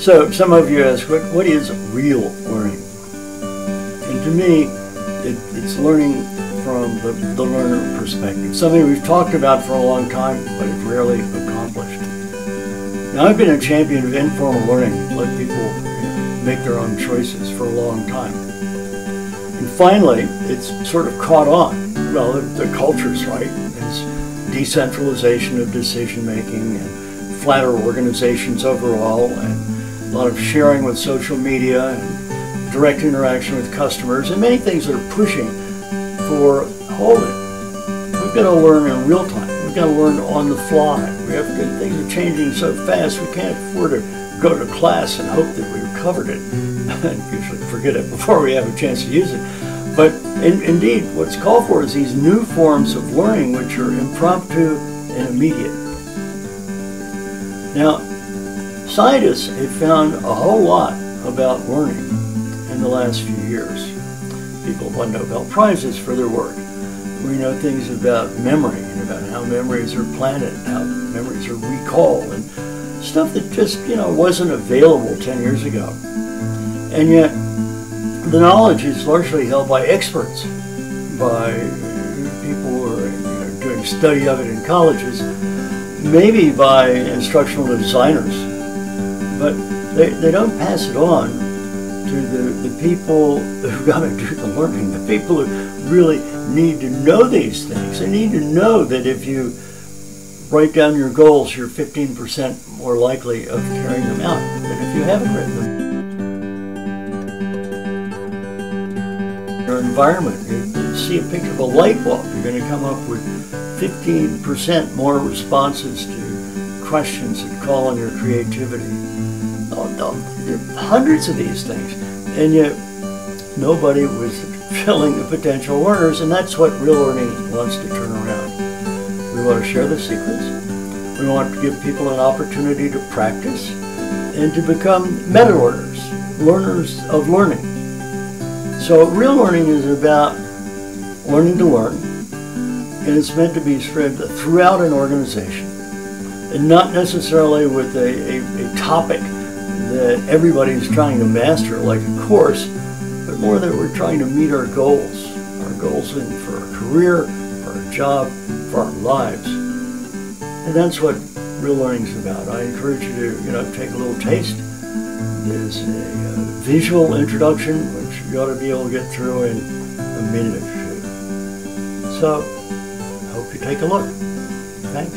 So some of you ask, what is real learning? And to me, it's learning from the learner perspective, something we've talked about for a long time, but have rarely accomplished. Now, I've been a champion of informal learning, let people make their own choices for a long time. And finally, it's sort of caught on. Well, the culture's right. It's decentralization of decision-making and flatter organizations overall, and a lot of sharing with social media and direct interaction with customers, and many things that are pushing for, hold it, we've got to learn in real time. We've got to learn on the fly. Things are changing so fast, we can't afford to go to class and hope that we've covered it and usually forget it before we have a chance to use it. But indeed, what's called for is these new forms of learning which are impromptu and immediate. Now, scientists have found a whole lot about learning in the last few years. People have won Nobel Prizes for their work. We know things about memory and about how memories are planted, how memories are recalled, and stuff that just, wasn't available 10 years ago. And yet, the knowledge is largely held by experts, by people who are doing study of it in colleges, maybe by instructional designers, but they don't pass it on to the people who've got to do the learning, the people who really need to know these things. They need to know that if you write down your goals, you're 15% more likely of carrying them out than if you haven't written them. Your environment, you see a picture of a light bulb, you're going to come up with 15% more responses to questions that call on your creativity. There are hundreds of these things, and yet nobody was filling the potential learners, and that's what real learning wants to turn around. We want to share the secrets. We want to give people an opportunity to practice and to become meta-learners, learners of learning. So real learning is about learning to learn, and it's meant to be spread throughout an organization, and not necessarily with a topic that everybody's trying to master like a course, but more that we're trying to meet our goals for our career, for our job, for our lives. And that's what real learning is about. I encourage you to take a little taste. There's a visual introduction, which you ought to be able to get through in a minute or two. So, I hope you take a look. Thanks.